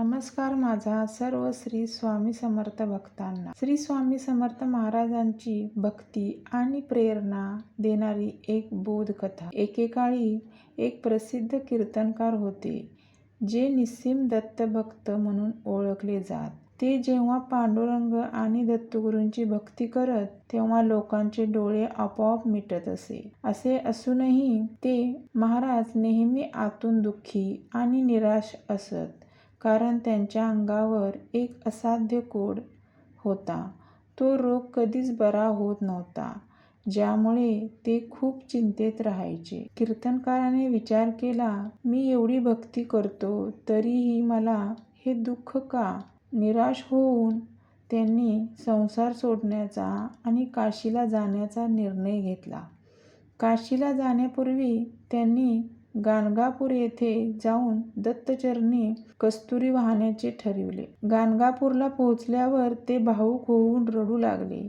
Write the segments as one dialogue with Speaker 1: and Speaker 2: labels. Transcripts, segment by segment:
Speaker 1: नमस्कार माझा सर्व श्री स्वामी समर्थ भक्तांना. श्री स्वामी समर्थ महाराजांची भक्ती आणि प्रेरणा देणारी एक बोधकथा. एकेकाळी एक प्रसिद्ध कीर्तनकार होते जे निस्सीम दत्तभक्त म्हणून ओळखले जात. ते जेव्हा पांडुरंग आणि दत्तगुरूंची भक्ती करत तेव्हा लोकांचे डोळे आपोआप मिटत असे. असे असूनही ते महाराज नेहमी आतून दुःखी आणि निराश असत, कारण त्यांच्या अंगावर एक असाध्य कोढ होता. तो रोग कधीच बरा होत नव्हता, ज्यामुळे ते खूप चिंतेत राहायचे. कीर्तनकाराने विचार केला, मी एवढी भक्ती करतो तरीही मला हे दुःख का? निराश होऊन त्यांनी संसार सोडण्याचा आणि काशीला जाण्याचा निर्णय घेतला. काशीला जाण्यापूर्वी त्यांनी गाणगापूर येथे जाऊन दत्तचरणी कस्तुरी वाहण्याचे ठरविले. गाणगापूरला पोहोचल्यावर ते भावुक होऊन रडू लागले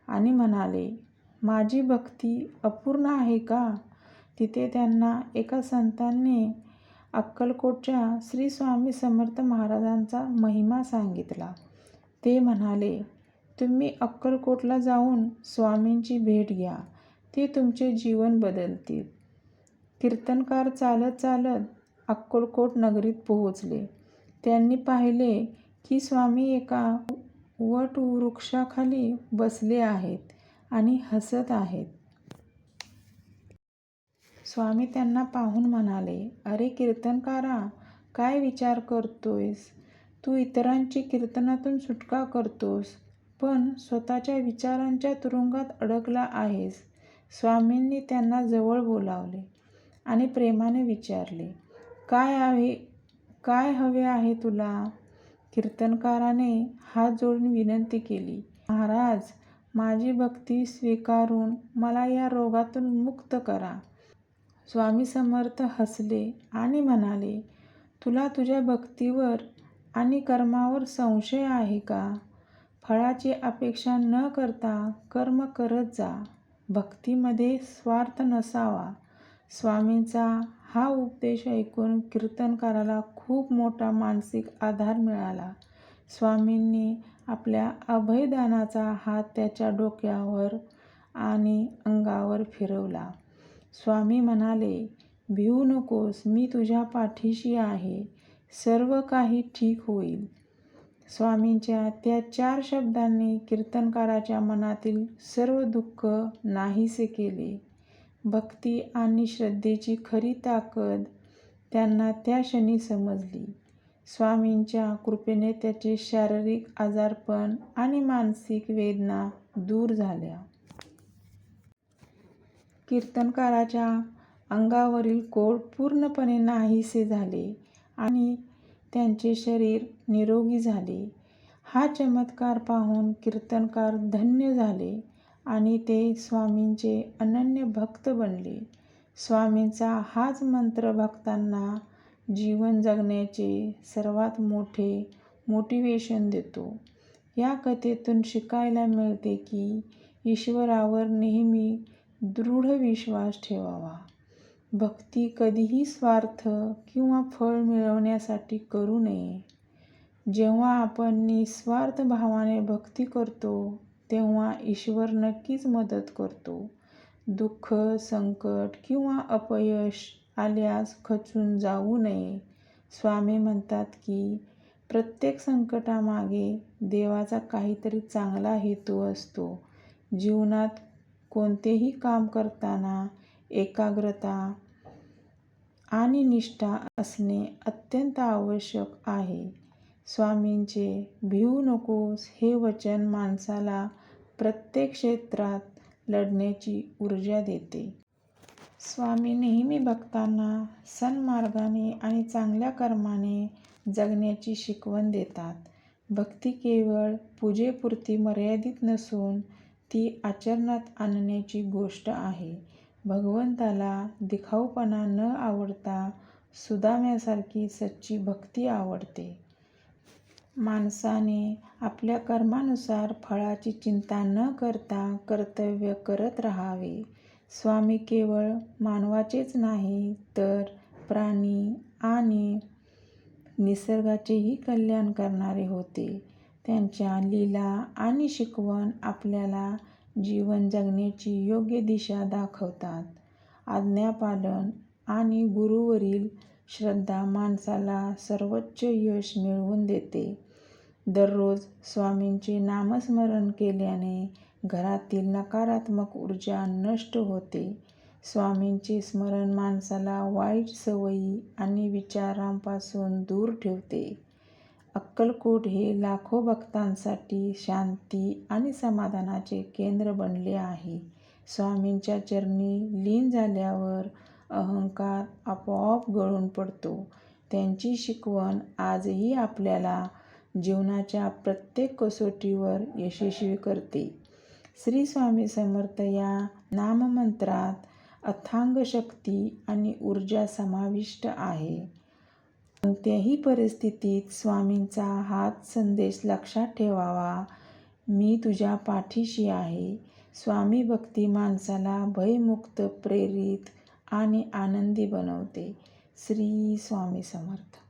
Speaker 1: आणि म्हणाले, माझी भक्ती अपूर्ण आहे का? तिथे त्यांना एका संतांनी अक्कलकोटच्या श्री स्वामी समर्थ महाराजांचा महिमा सांगितला. ते म्हणाले, तुम्ही अक्कलकोटला जाऊन स्वामींची भेट घ्या, ते तुमचे जीवन बदलतील. कीर्तनकार चालत चालत अक्कलकोट नगरीत पोहोचले. त्यांनी पाहिले की स्वामी एका वटवृक्षाखाली बसले आहेत आणि हसत आहेत. स्वामी त्यांना पाहून म्हणाले, अरे कीर्तनकारा, काय विचार करतोयस? तू इतरांची कीर्तनातून सुटका करतोस, पण स्वतःच्या विचारांच्या तुरुंगात अडकला आहेस. स्वामींनी त्यांना जवळ बोलावले आणि प्रेमाने विचारले, काय हवे आहे तुला? कीर्तनकाराने हात जोडून विनंती केली, महाराज, माझी भक्ती स्वीकारून मला या रोगातून मुक्त करा. स्वामी समर्थ हसले आणि म्हणाले, तुला तुझ्या भक्तीवर आणि कर्मावर संशय आहे का? फळाची अपेक्षा न करता कर्म करत जा. भक्तीमध्ये स्वार्थ नसावा. स्वामींचा हा उपदेश ऐकून कीर्तनकाराला खूप मोठा मानसिक आधार मिळाला. स्वामींनी आपल्या अभयदानाचा हात त्याच्या डोक्यावर आणि अंगावर फिरवला. स्वामी म्हणाले, भिवू नकोस, मी तुझ्या पाठीशी आहे. सर्व काही ठीक होईल. स्वामींच्या त्या 4 शब्दांनी कीर्तनकाराच्या मनातील सर्व दुःख नाहीसे केले. भक्ती आणि श्रद्धेची खरी ताकद त्यांना त्या क्षणी समजली. स्वामींच्या कृपेने त्याचे शारीरिक आजारपण आणि मानसिक वेदना दूर झाल्या. कीर्तनकाराच्या अंगावरील कोढ पूर्णपणे नाहीसे झाले आणि त्यांचे शरीर निरोगी झाले. हा चमत्कार पाहून कीर्तनकार धन्य झाले आणि ते स्वामींचे अनन्य भक्त बनले. स्वामींचा हाच मंत्र भक्तांना जीवन जगण्याचे सर्वात मोठे मोटिवेशन देतो. या कथेतून शिकायला मिळते की ईश्वरावर नेहमी दृढ विश्वास ठेवावा. भक्ती कधीही स्वार्थ किंवा फळ मिळवण्यासाठी करू नये. जेव्हा आपण निस्वार्थ भावाने भक्ती करतो तेव्हा ईश्वर नक्कीच मदत करतो. दुःख, संकट किंवा अपयश आल्यास खचून जाऊ नये. स्वामी म्हणतात की प्रत्येक संकटामागे देवाचा काहीतरी चांगला हेतू असतो. जीवनात कोणतेही काम करताना एकाग्रता आणि निष्ठा असणे अत्यंत आवश्यक आहे. स्वामींचे भिवू नकोस हे वचन माणसाला प्रत्येक क्षेत्रात लढण्याची ऊर्जा देते. स्वामी नेहमी भक्तांना सन्मार्गाने आणि चांगल्या कर्माने जगण्याची शिकवण देतात. भक्ती केवळ पूजेपुरती मर्यादित नसून ती आचरणात आणण्याची गोष्ट आहे. भगवंताला दिखाऊपणा न आवडता सुदाम्यासारखी सच्ची भक्ती आवडते. माणसाने आपल्या कर्मानुसार फळाची चिंता न करता कर्तव्य करत राहावे. स्वामी केवळ मानवाचेच नाही तर प्राणी आणि निसर्गाचेही कल्याण करणारे होते. त्यांच्या लीला आणि शिकवण आपल्याला जीवन जगण्याची योग्य दिशा दाखवतात. आज्ञापालन आणि गुरूवरील श्रद्धा माणसाला सर्वोच्च यश मिळवून देते. दररोज स्वामींचे नामस्मरण केल्याने घरातील नकारात्मक ऊर्जा नष्ट होते. स्वामींचे स्मरण माणसाला वाईट सवयी आणि विचारांपासून दूर ठेवते. अक्कलकोट हे लाखो भक्तांसाठी शांती आणि समाधानाचे केंद्र बनले आहे. स्वामींच्या चरणी लीन झाल्यावर अहंकार आपोआप गळून पडतो. त्यांची शिकवण आजही आपल्याला जीवनाच्या प्रत्येक कसोटीवर यशस्वी करते. श्री स्वामी समर्थ या नाममंत्रात अथांग शक्ती आणि ऊर्जा समाविष्ट आहे. कोणत्याही परिस्थितीत स्वामींचा हाच संदेश लक्षात ठेवावा, मी तुझ्या पाठीशी आहे. स्वामी भक्ती माणसाला भयमुक्त, प्रेरित आणि आनंदी बनवते. श्री स्वामी समर्थ.